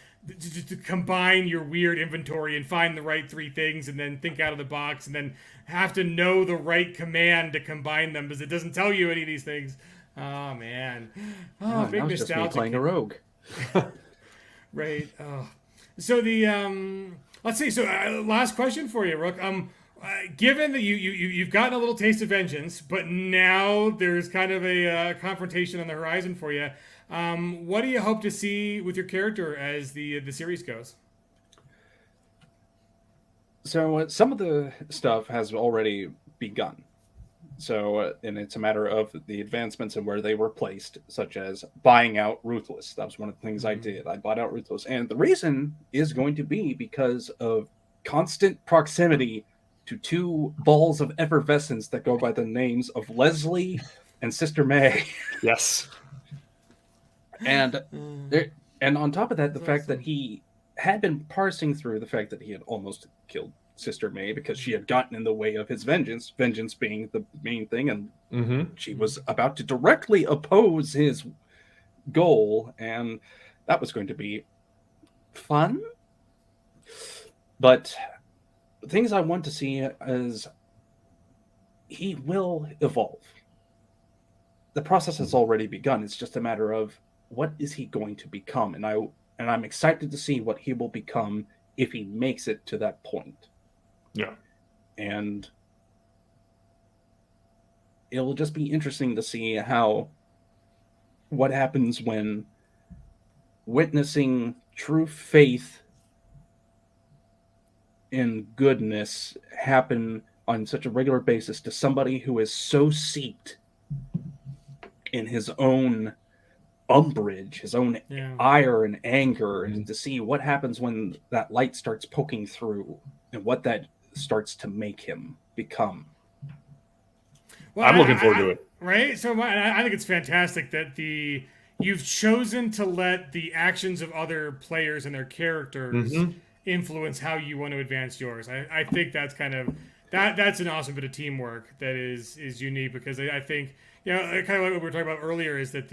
[SPEAKER 1] combine your weird inventory and find the right 3 things, and then think out of the box, and then have to know the right command to combine them because it doesn't tell you any of these things. Oh man, big nostalgia.
[SPEAKER 3] Just me playing a rogue,
[SPEAKER 1] right? Oh. So the let's see. So last question for you, Rook. Given that you've gotten a little taste of vengeance, but now there's kind of a confrontation on the horizon for you. What do you hope to see with your character as the series goes?
[SPEAKER 3] So some of the stuff has already begun. So and it's a matter of the advancements and where they were placed, such as buying out Ruthless. That was one of the things I did. I bought out Ruthless, and the reason is going to be because of constant proximity to 2 balls of effervescence that go by the names of Leslie and Sister May.
[SPEAKER 2] Yes.
[SPEAKER 3] And on top of that, the fact that he had been parsing through the fact that he had almost killed Sister May because she had gotten in the way of his vengeance being the main thing, and she was about to directly oppose his goal, and that was going to be fun. But things I want to see is he will evolve. The process has already begun. It's just a matter of what is he going to become, and I'm excited to see what he will become if he makes it to that point.
[SPEAKER 2] Yeah.
[SPEAKER 3] And it will just be interesting to see what happens when witnessing true faith in goodness happen on such a regular basis to somebody who is so steeped in his own umbrage, his own ire and anger, and to see what happens when that light starts poking through and what that starts to make him become.
[SPEAKER 1] Well,
[SPEAKER 2] I'm looking forward to it.
[SPEAKER 1] Right? So I think it's fantastic that you've chosen to let the actions of other players and their characters influence how you want to advance yours. I think that's kind of that's an awesome bit of teamwork that is unique, because I think, you know, kind of like what we were talking about earlier, is that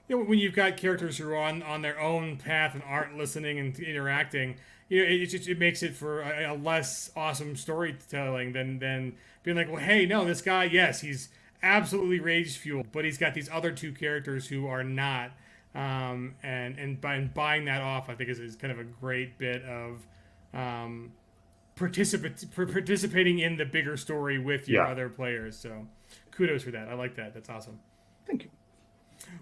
[SPEAKER 1] when you've got characters who are on their own path and aren't listening and interacting, you know, it makes it for a less awesome storytelling than being like, well, hey, no, this guy, yes, he's absolutely rage fueled, but he's got these other 2 characters who are not, and buying that off, I think is kind of a great bit of participating in the bigger story with your other players. So kudos for that. I like that. That's awesome.
[SPEAKER 3] Thank you.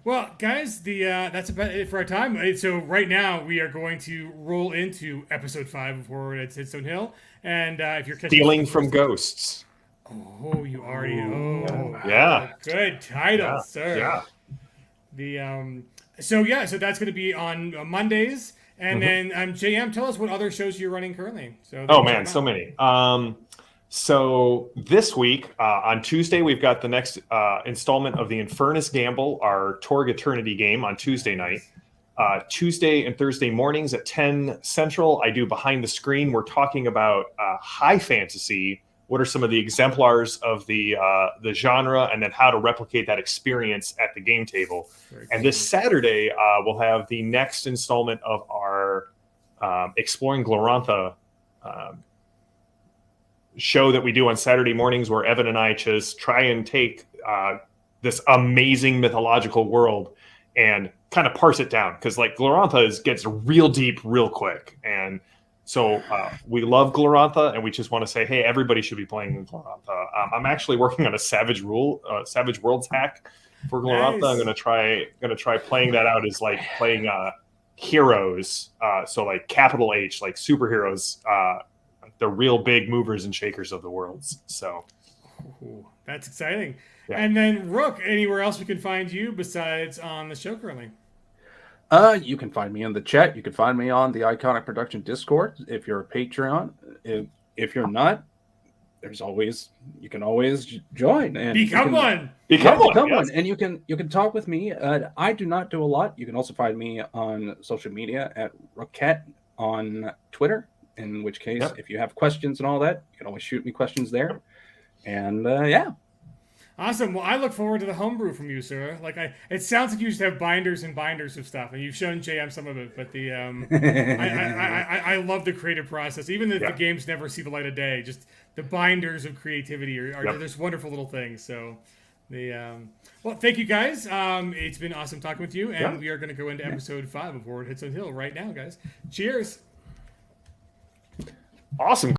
[SPEAKER 1] Well, guys, that's about it for our time. So right now we are going to roll into episode 5 of Horror at Headstone Hill, and if you're catching
[SPEAKER 2] Stealing from Ghosts.
[SPEAKER 1] Oh, you already.
[SPEAKER 2] Yeah.
[SPEAKER 1] Good title, sir.
[SPEAKER 2] Yeah.
[SPEAKER 1] So that's going to be on Mondays, and then JM, tell us what other shows you're running currently. So
[SPEAKER 2] so many. So this week, on Tuesday, we've got the next installment of the Infernus Gamble, our Torg Eternity game on Tuesday night. Tuesday and Thursday mornings at 10 Central, I do Behind the Screen. We're talking about high fantasy. What are some of the exemplars of the genre, and then how to replicate that experience at the game table. And this Saturday, we'll have the next installment of our Exploring Glorantha show that we do on Saturday mornings, where Evan and I just try and take this amazing mythological world and kind of parse it down, because like Glorantha gets real deep real quick. And so we love Glorantha, and we just want to say, hey, everybody should be playing Glorantha. I'm actually working on a Savage Worlds hack for Glorantha.
[SPEAKER 1] Nice.
[SPEAKER 2] I'm gonna try playing that out as like playing heroes. So like capital H, like superheroes, the real big movers and shakers of the worlds. So
[SPEAKER 1] Ooh, that's exciting.
[SPEAKER 2] Yeah.
[SPEAKER 1] And then Rook, anywhere else we can find you besides on the show currently?
[SPEAKER 3] You can find me in the chat. You can find me on the Iconic Production Discord if you're a Patreon. If you're not, you can always join and
[SPEAKER 1] Become one.
[SPEAKER 2] become one.
[SPEAKER 3] one. And you can talk with me. I do not do a lot. You can also find me on social media at Rookette on Twitter. In which case, if you have questions and all that, you can always shoot me questions there. And yeah.
[SPEAKER 1] Awesome. Well, I look forward to the homebrew from you, sir. Like, it sounds like you just have binders and binders of stuff, and you've shown JM some of it. But the I love the creative process, even if the games never see the light of day. Just the binders of creativity are just wonderful little things. So, well, thank you guys. It's been awesome talking with you, and we are going to go into episode 5 of Horror at Headstone Hill right now, guys. Cheers.
[SPEAKER 2] Awesome.